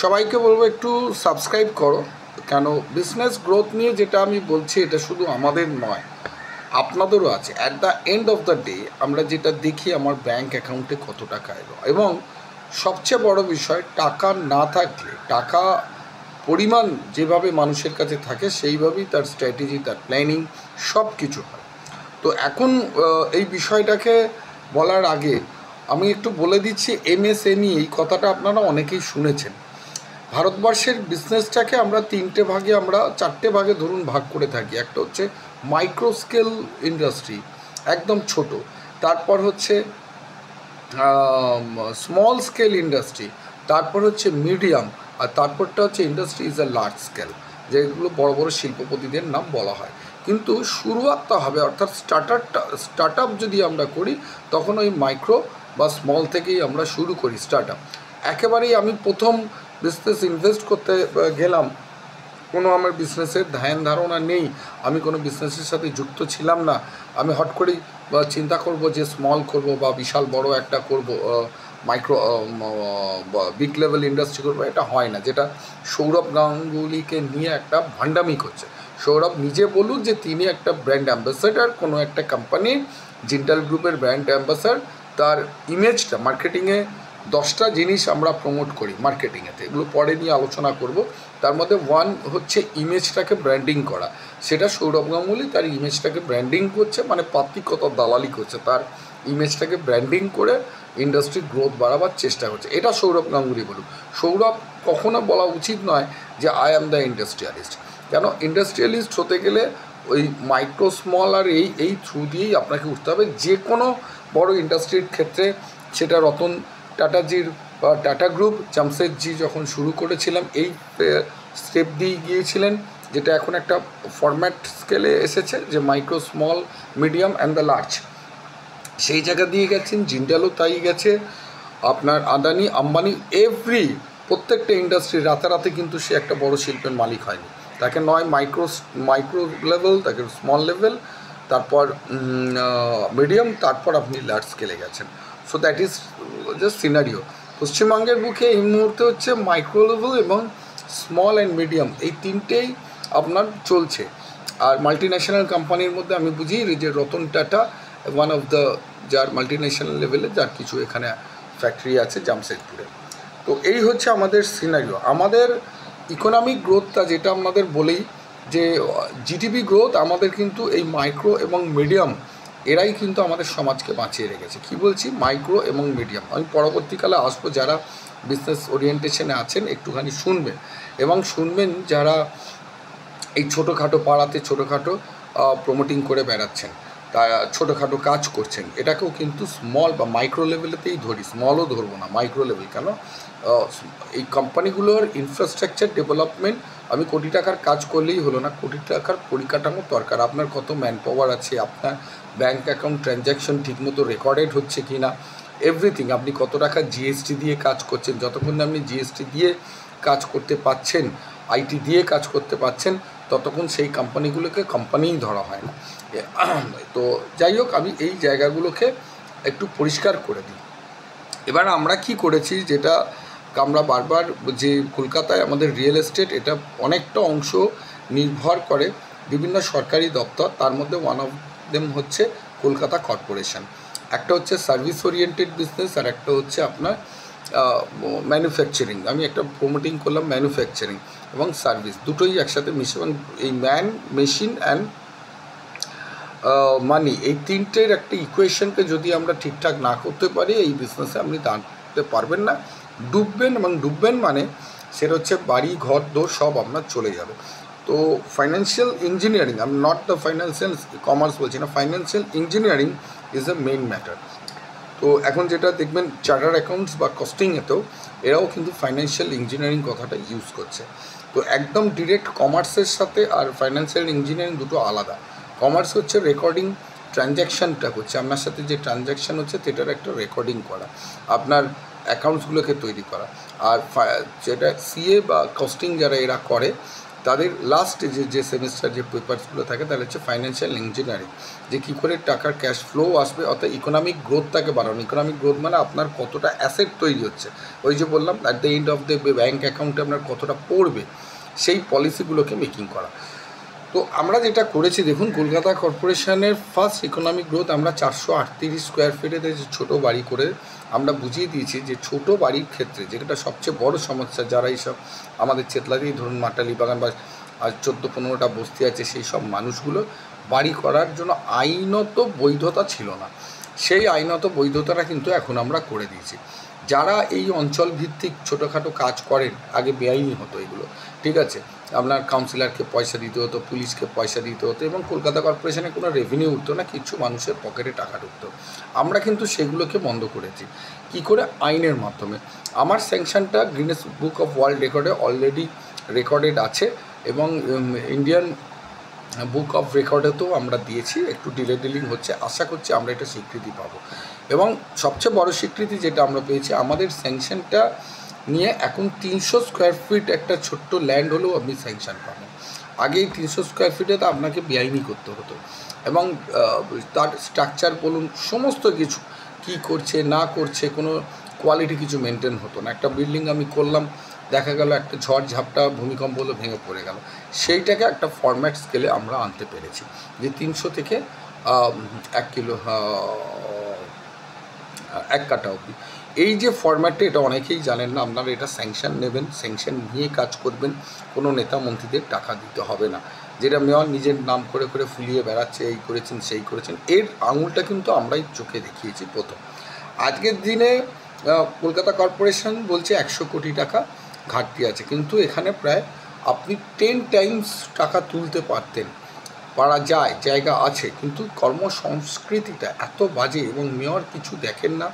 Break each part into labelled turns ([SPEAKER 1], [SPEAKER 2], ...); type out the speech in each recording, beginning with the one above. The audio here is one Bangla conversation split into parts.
[SPEAKER 1] সবাইকে বলবো একটু সাবস্ক্রাইব করো। কেন বিজনেস গ্রোথ নিয়ে যেটা আমি বলছি এটা শুধু আমাদের নয়, আপনাদেরও আছে। At the end of the day আমরা যেটা দেখি আমার ব্যাংক অ্যাকাউন্টে কত টাকা এলো, এবং সবচেয়ে বড় বিষয় টাকা না থাকলে টাকা পরিমাণ যেভাবে মানুষের কাছে থাকে সেইভাবেই তার স্ট্র্যাটেজি, তার প্ল্যানিং সব কিছু হয়। তো এখন এই বিষয়টাকে বলার আগে আমি একটু বলে দিচ্ছি, এমএসএমই এই কথাটা আপনারা অনেকেই শুনেছেন। ভারতবর্ষের বিজনেসটাকে আমরা চারটে ভাগে ধরুন ভাগ করে থাকি। একটা হচ্ছে মাইক্রো স্কেল ইন্ডাস্ট্রি, একদম ছোট। তারপর হচ্ছে স্মল স্কেল ইন্ডাস্ট্রি, তারপর হচ্ছে মিডিয়াম, আর তারপরটা হচ্ছে industry is a large scale, যেগুলো বড় বড় শিল্পপতিদের নাম বলা হয়। কিন্তু শুরুয়াতটা হবে, অর্থাৎ স্টার্ট আপ যদি আমরা করি তখন ওই মাইক্রো বা স্মল থেকেই আমরা শুরু করি স্টার্ট আপ। একেবারেই আমি প্রথম বিজনেস ইনভেস্ট করতে গেলাম, কোনো আমার বিজনেসের ধ্যান ধারণা নেই, আমি কোনো বিজনেসের সাথে যুক্ত ছিলাম না। আমি হট করেই চিন্তা করব যে স্মল করব বা বিশাল বড় একটা করব, মাইক্রো বিগ লেভেল ইন্ডাস্ট্রি করবো, এটা হয় না। যেটা সৌরভ গাঙ্গুলিকে নিয়ে একটা ভান্ডামি করছে। সৌরভ নিজে বলুক যে তিনি একটা ব্র্যান্ড অ্যাম্বাসেডার, কোনো একটা কোম্পানি জিন্টাল গ্রুপের ব্র্যান্ড অ্যাম্বাসেডার। তার ইমেজটা মার্কেটিংয়ে 10টা জিনিস আমরা প্রমোট করি মার্কেটিংয়েতে, এগুলো পরে নিয়ে আলোচনা করব। তার মধ্যে ওয়ান হচ্ছে ইমেজটাকে ব্র্যান্ডিং করা। সেটা সৌরভ গাঙ্গুলি তার ইমেজটাকে ব্র্যান্ডিং করছে, মানে পাত্রিকতার দালালি করছে, তার ইমেজটাকে ব্র্যান্ডিং করে ইন্ডাস্ট্রির গ্রোথ বাড়াবার চেষ্টা করছে। এটা সৌরভ গাঙ্গুলি বলুক। সৌরভ কখনো বলা উচিত নয় যে আই অ্যাম দ্য ইন্ডাস্ট্রিয়ালিস্ট। কেন ইন্ডাস্ট্রিয়ালিস্ট হতে গেলে ওই মাইক্রো স্মল আর এই থ্রু দিয়েই আপনাকে উঠতে হবে যে কোনো বড় ইন্ডাস্ট্রির ক্ষেত্রে। সেটা রতন টাটাজির বা টাটা গ্রুপ, জামশেদজি যখন শুরু করেছিলাম এই স্টেপ দিয়ে গিয়েছিলেন, যেটা এখন একটা ফরম্যাট স্কেলে এসেছে যে micro small medium and the large, সেই জায়গা দিয়ে গেছেন। জিন্ডালও তাই গেছে, আপনার আদানি আম্বানি প্রত্যেকটা ইন্ডাস্ট্রি রাতারাতি কিন্তু সে একটা বড় শিল্পের মালিক হয়নি। তাকে নয় মাইক্রো লেভেল, তাকে স্মল লেভেল, তারপর মিডিয়াম, তারপর আপনি লার্জ স্কেলে গেছেন। So that is just scenario. পশ্চিমবঙ্গের বুকে এই মুহূর্তে হচ্ছে মাইক্রো লেভেল এবং স্মল অ্যান্ড মিডিয়াম, এই তিনটেই আপনার চলছে। আর মাল্টি ন্যাশনাল কোম্পানির মধ্যে আমি বুঝি যে Ratan Tata one of the, যার মাল্টি ন্যাশনাল লেভেলে যার কিছু এখানে ফ্যাক্টরি আছে জামশেদপুরে। তো এই হচ্ছে আমাদের সিনারিও। আমাদের ইকোনমিক গ্রোথটা যেটা আমাদের বলেই যে জিডিপি গ্রোথ, আমাদের কিন্তু এই মাইক্রো এবং মিডিয়াম এরাই কিন্তু আমাদের সমাজকে বাঁচিয়ে রেখেছে। কি বলছি, মাইক্রো এবং মিডিয়াম। আমি পরবর্তীকালে আসবো, যারা বিজনেস ওরিয়েন্টেশনে আছেন একটুখানি শুনবেন, এবং শুনবেন যারা এই ছোটোখাটো পাড়াতে ছোটোখাটো প্রমোটিং করে বেড়াচ্ছেন, তা ছোটোখাটো কাজ করছেন, এটাকেও কিন্তু স্মল বা মাইক্রো লেভেলেতেই ধরি, স্মলও ধরবো না, মাইক্রো লেভেল। কেন এই কোম্পানিগুলোর ইনফ্রাস্ট্রাকচার ডেভেলপমেন্ট, আমি কোটি টাকার কাজ করলেই হলো না, কোটি টাকার পরিকাঠামো দরকার। আপনার কত ম্যান পাওয়ার আছে, আপনার ব্যাঙ্ক অ্যাকাউন্ট ট্রানজ্যাকশন ঠিকমতো রেকর্ডেড হচ্ছে কি না, এভরিথিং, আপনি কত টাকা জিএসটি দিয়ে কাজ করছেন, যতক্ষণ না আপনি জিএসটি দিয়ে কাজ করতে পাচ্ছেন, আইটি দিয়ে কাজ করতে পাচ্ছেন, ততক্ষণ সেই কোম্পানিগুলোকে কোম্পানিই ধরা হয় না। তো যাই হোক, আমি এই জায়গাগুলোকে একটু পরিষ্কার করে দিই। এবার আমরা কি করেছি, যেটা আমরা বারবার, যে কলকাতায় আমাদের রিয়েল এস্টেট, এটা অনেকটা অংশ নির্ভর করে বিভিন্ন সরকারি দপ্তর, তার মধ্যে ওয়ান অফ দেম হচ্ছে কলকাতা কর্পোরেশন। একটা হচ্ছে সার্ভিস ওরিয়েন্টেড বিজনেস, আর একটা হচ্ছে আপনার ম্যানুফ্যাকচারিং। আমি একটা প্রমোটিং করলাম ম্যানুফ্যাকচারিং এবং সার্ভিস, দুটোই একসাথে মিশে, এবং এই ম্যান, মেশিন অ্যান্ড মানি, এই তিনটের একটা ইকুয়েশনকে যদি আমরা ঠিকঠাক না করতে পারি, এই বিজনেসে আপনি দাঁড়াতে পারবেন না, ডুববেন। এবং ডুববেন মানে সেটা হচ্ছে বাড়ি ঘর দোর সব আপনার চলে যাবে। তো ফাইন্যান্সিয়াল ইঞ্জিনিয়ারিং, আমি নট দ্য ফাইন্যান্সিয়াল কমার্স বলছি না, financial engineering is a main matter. তো এখন যেটা দেখবেন চার্টার অ্যাকাউন্টস বা কস্টিংয়েতেও এরাও কিন্তু ফাইন্যান্সিয়াল ইঞ্জিনিয়ারিং কথাটা ইউজ করছে। তো একদম ডিরেক্ট কমার্সের সাথে আর ফাইন্যান্সিয়াল ইঞ্জিনিয়ারিং দুটো আলাদা। কমার্স হচ্ছে রেকর্ডিং, ট্রানজ্যাকশানটা হচ্ছে আপনার সাথে যে ট্রানজ্যাকশান হচ্ছে সেটার একটা রেকর্ডিং করা, আপনার অ্যাকাউন্টসগুলোকে তৈরি করা। আর যেটা সিএ বা কস্টিং যারা এরা করে, তাদের লাস্ট যে সেমিস্টার যে পেপারসগুলো থাকে তাহলে হচ্ছে ফাইন্যান্সিয়াল ইঞ্জিনিয়ারিং, যে কী করে টাকার ক্যাশ ফ্লো আসবে, অর্থাৎ ইকোনমিক গ্রোথটাকে বাড়ানো। ইকোনমিক গ্রোথ মানে আপনার কতটা অ্যাসেট তৈরি হচ্ছে, ওই যে বললাম at the end of the bank অ্যাকাউন্টে আপনার কতটা পড়বে, সেই পলিসিগুলোকে মেকিং করা। তো আমরা যেটা করেছি দেখুন, কলকাতা কর্পোরেশনের ফার্স্ট ইকোনমিক গ্রোথ আমরা 438 স্কোয়ার ফিটেতে যে ছোটো বাড়ি করে আমরা বুঝিয়ে দিয়েছি যে ছোটো বাড়ির ক্ষেত্রে যেটা সবচেয়ে বড় সমস্যা, যারা এইসব আমাদের চেতলাতেই ধরুন মাটালি বাগান বা 14-15টা বস্তি আছে, সেই সব মানুষগুলো বাড়ি করার জন্য আইনত বৈধতা ছিল না। সেই আইনত বৈধতাটা কিন্তু এখন আমরা করে দিয়েছি। যারা এই অঞ্চল ভিত্তিক ছোটোখাটো কাজ করেন, আগে বেআইনি হতো এগুলো, ঠিক আছে, আপনার কাউন্সিলরকে পয়সা দিতে হতো, পুলিশকে পয়সা দিতে হতো, এবং কলকাতা কর্পোরেশনে কোনো রেভিনিউ উঠতো না, কিছু মানুষের পকেটে টাকা ঢুকতো। আমরা কিন্তু সেগুলোকে বন্ধ করেছি। কি করে? আইনের মাধ্যমে। আমার স্যাংশনটা গিনেস বুক অফ ওয়ার্ল্ড রেকর্ডে অলরেডি রেকর্ডেড আছে, এবং ইন্ডিয়ান বুক অফ রেকর্ডেতেও আমরা দিয়েছি। একটু ডিলিং হচ্ছে, আশা করছি আমরা এটা স্বীকৃতি পাবো। এবং সবচেয়ে বড় স্বীকৃতি যেটা আমরা পেয়েছি, আমাদের স্যাংশনটা নিয়ে এখন 300 স্কোয়ার ফিট একটা ছোট্ট ল্যান্ড হলেও আপনি স্যাংশন পাবেন। আগে এই 300 স্কোয়ার ফিটে তো আপনাকে বেআইনি করতে হতো, এবং তার স্ট্রাকচার বলুন, সমস্ত কিছু কী করছে না করছে, কোনো কোয়ালিটি কিছু মেনটেন হতো না। একটা বিল্ডিং আমি করলাম, দেখা গেল একটা ঝড় ঝাপটা ভূমিকম্প হলো, ভেঙে পড়ে গেল। সেইটাকে একটা ফরম্যাট স্কেলে আমরা আনতে পেরেছি, যে 300 থেকে 1 কিলো 1 কাঠা অবধি। এই যে ফরম্যাটটা, এটা অনেকেই জানেন না। আপনারা এটা স্যাংশন নেবেন, স্যাংশন নিয়ে কাজ করবেন, কোনো নেতা মন্ত্রীদের টাকা দিতে হবে না। যেটা মেয়র নিজের নাম করে করে ফুলিয়ে বেড়াচ্ছে, এই করেছেন সেই করেছেন, এর আঙুলটা কিন্তু আমরাই চোখে দেখিয়েছি প্রথম। আজকের দিনে কলকাতা কর্পোরেশন বলছে 100 কোটি টাকা ঘাটতি আছে, কিন্তু এখানে প্রায় আপনি 10 টাইমস টাকা তুলতে পারা যায়, জায়গা আছে, কিন্তু কর্মসংস্কৃতিটা এত বাজে, এবং মেয়র কিছু দেখেন না।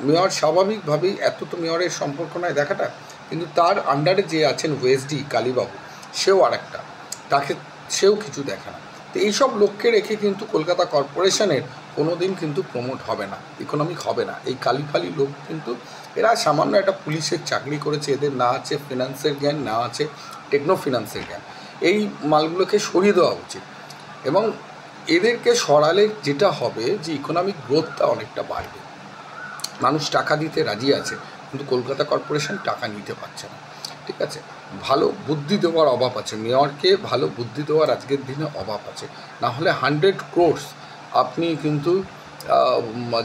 [SPEAKER 1] মেয়র স্বাভাবিকভাবেই, এত তো মেয়রের সম্পর্ক নয় দেখাটা, কিন্তু তার আন্ডারে যে আছেন ওএসডি কালীবাবু, সেও আরেকটা, সেও কিছু দেখে না। তো এইসব লোককে রেখে কিন্তু কলকাতা কর্পোরেশনের কোনো দিন কিন্তু প্রমোট হবে না, ইকোনমিক হবে না। এই কালিফালি লোক কিন্তু, এরা সামান্য একটা পুলিশের চাকরি করেছে, এদের না আছে ফিনান্সের জ্ঞান, না আছে টেকনো ফিনান্সের জ্ঞান। এই মালগুলোকে সরিয়ে দেওয়া উচিত, এবং এদেরকে সরালে যেটা হবে যে ইকোনমিক গ্রোথটা অনেকটা বাড়বে। মানুষ টাকা দিতে রাজি আছে, কিন্তু কলকাতা কর্পোরেশন টাকা নিতে পারছে না, ঠিক আছে। ভালো বুদ্ধি দেওয়ার অভাব আছে, মেয়রকে ভালো বুদ্ধি দেওয়ার আজকের দিনে অভাব আছে। না হলে 100 crores আপনি কিন্তু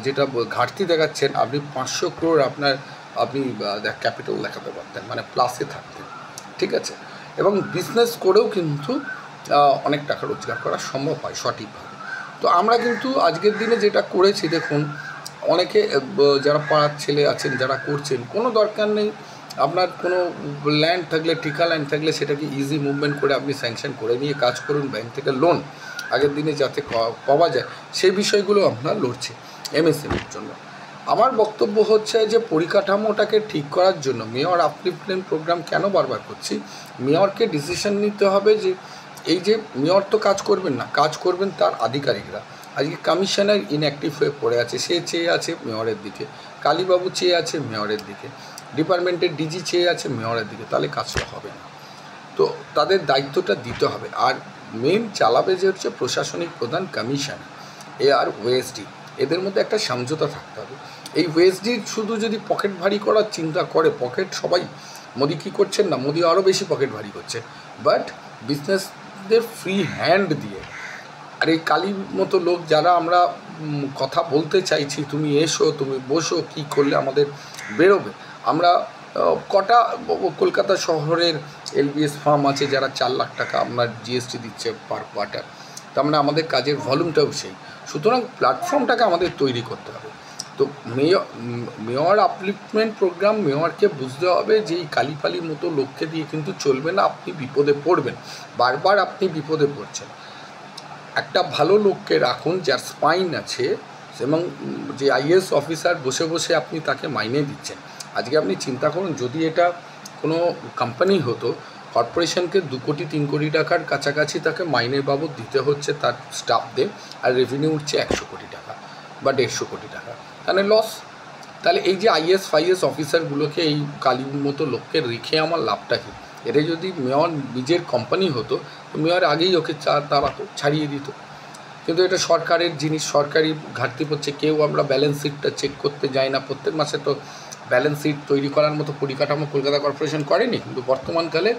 [SPEAKER 1] যেটা ঘাটতি দেখাচ্ছেন, আপনি 500 crore আপনি ক্যাপিটাল দেখাতে পারতেন, মানে প্লাসে থাকতেন, ঠিক আছে। এবং বিজনেস করেও কিন্তু অনেক টাকা রোজগার করা সম্ভব হয় সঠিকভাবে। তো আমরা কিন্তু আজকের দিনে যেটা করেছি, দেখুন, অনেকে যারা পাড়ার ছেলে আছেন, যারা করছেন, কোনো দরকার নেই আপনার কোনো ল্যান্ড থাকলে, ঠিকা ল্যান্ড থাকলে সেটাকে ইজি মুভমেন্ট করে আপনি স্যাংশন করে নিয়ে কাজ করুন। ব্যাংক থেকে লোন আগের দিনে যাতে পাওয়া যায়, সেই বিষয়গুলো আমরা লড়ছি এমএসএমইর জন্য। আমার বক্তব্য হচ্ছে যে পরিকাঠামোটাকে ঠিক করার জন্য মেয়র আপলিফমেন্ট প্রোগ্রাম কেন বারবার করছি, মেয়রকে ডিসিশন নিতে হবে যে এই যে মেয়র তো কাজ করবেন না, কাজ করবেন তার আধিকারিকরা। আজকে কমিশনার ইনঅ্যাক্টিভ হয়ে পড়ে আছে, সে চেয়ে আছে মেয়রের দিকে, কালীবাবু চেয়ে আছে মেয়রের দিকে, ডিপার্টমেন্টের ডিজি চেয়ে আছে মেয়রের দিকে, তাহলে কাজটা হবে না। তো তাদের দায়িত্বটা দিতে হবে। আর মেন চালাবে যে হচ্ছে প্রশাসনিক প্রধান কমিশন, আর ওএসডি, এদের মধ্যে একটা সমঝোতা থাকতে হবে। এই ওএসডির শুধু যদি পকেট ভারী করার চিন্তা করে, পকেট সবাই, মোদি কী করছেন না, মোদি আরও বেশি পকেট ভারী করছে, বাট বিজনেসদের ফ্রি হ্যান্ড দিয়ে। আর এই কালীর মতো লোক যারা আমরা কথা বলতে চাইছি, তুমি এসো, তুমি বসো, কী করলে আমাদের বেরোবে। আমরা কটা কলকাতা শহরের এলবিএস ফার্ম আছে যারা 4 লাখ টাকা আপনার জিএসটি দিচ্ছে পার কোয়ার্টার, তার মানে আমাদের কাজের ভলিউমটাও সেই। সুতরাং প্ল্যাটফর্মটাকে আমাদের তৈরি করতে হবে। তো মেয়র আপলিফমেন্ট প্রোগ্রাম, মেয়রকে বুঝতে হবে যে এই কালীপালির মতো লোককে দিয়ে কিন্তু চলবে না, আপনি বিপদে পড়বেন, বারবার আপনি বিপদে পড়ছেন। একটা ভালো লোককে রাখুন যার স্পাইন আছে, এবং যে আইএএস অফিসার বসে বসে আপনি তাকে মাইনে দিচ্ছেন। আজকে আপনি চিন্তা করুন, যদি এটা কোনো কোম্পানি হতো, কর্পোরেশনকে 2 কোটি 3 কোটি টাকার কাছাকাছি তাকে মাইনের বাবদ দিতে হচ্ছে তার স্টাফদের, আর রেভিনিউ উঠছে 100 কোটি টাকা বা 150 কোটি টাকা, তাহলে লস। তাহলে এই যে আইএস ফাইএস অফিসারগুলোকে, এই কালীর মতো লোককে রেখে আমার লাভটা কী? এটা যদি মেয়র নিজের কোম্পানি হতো তো মেয়র আগেই ওকে তাড়াতো, ছাড়িয়ে দিত। কিন্তু এটা সরকারের জিনিস, সরকারি ঘাটতি পড়ছে। কেউ আমরা ব্যালেন্স শিটটা চেক করতে যাই না, প্রত্যেক মাসে তো ব্যালেন্স শিট তৈরি করার মতো পরিকাঠামো কলকাতা কর্পোরেশন করেনি। কিন্তু বর্তমানকালে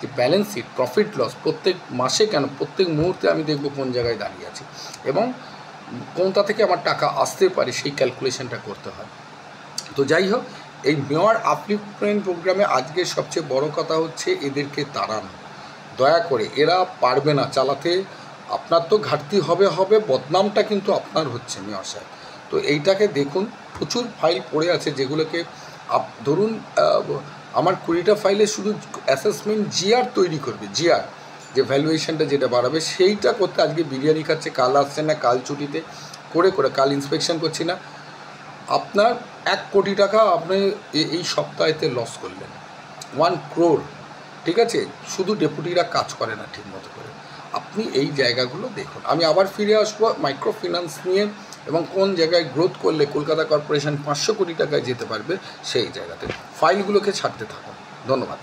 [SPEAKER 1] যে ব্যালেন্স শিট, প্রফিট লস প্রত্যেক মাসে কেন প্রত্যেক মুহূর্তে আমি দেখব কোন জায়গায় দাঁড়িয়ে আছি এবং কোনটা থেকে আমার টাকা আসতে পারে সেই ক্যালকুলেশনটা করতে হয়। তো যাই হোক, এই মেয়র আপলিফমেন্ট প্রোগ্রামে আজকে সবচেয়ে বড় কথা হচ্ছে এদেরকে তাড়ানো। দয়া করে, এরা পারবে না চালাতে। আপনার তো ঘাটতি হবে, বদনামটা কিন্তু আপনার হচ্ছে মেয়র সাহেব। তো এইটাকে দেখুন, প্রচুর ফাইল পড়ে আছে যেগুলোকে ধরুন আমার 20টা ফাইলে শুধু অ্যাসেসমেন্ট জিআর তৈরি করবে, জিআর যে ভ্যালুয়েশনটা যেটা বাড়াবে সেইটা করতে আজকে বিরিয়ানি খাচ্ছে, কাল আসছে না, কাল ছুটিতে করে কাল ইন্সপেকশন করছি না। আপনার 1 কোটি টাকা আপনি এই সপ্তাহেতে লস করলেন, 1 crore, ঠিক আছে? শুধু ডেপুটিরা কাজ করে না ঠিক মতো করে। আপনি এই জায়গাগুলো দেখুন। আমি আবার ফিরে আসবো মাইক্রো ফিন্যান্স নিয়ে এবং কোন জায়গায় গ্রোথ করলে কলকাতা কর্পোরেশন 500 কোটি টাকায় যেতে পারবে সেই জায়গাতে। ফাইলগুলোকে ছাড়তে থাকুন। ধন্যবাদ।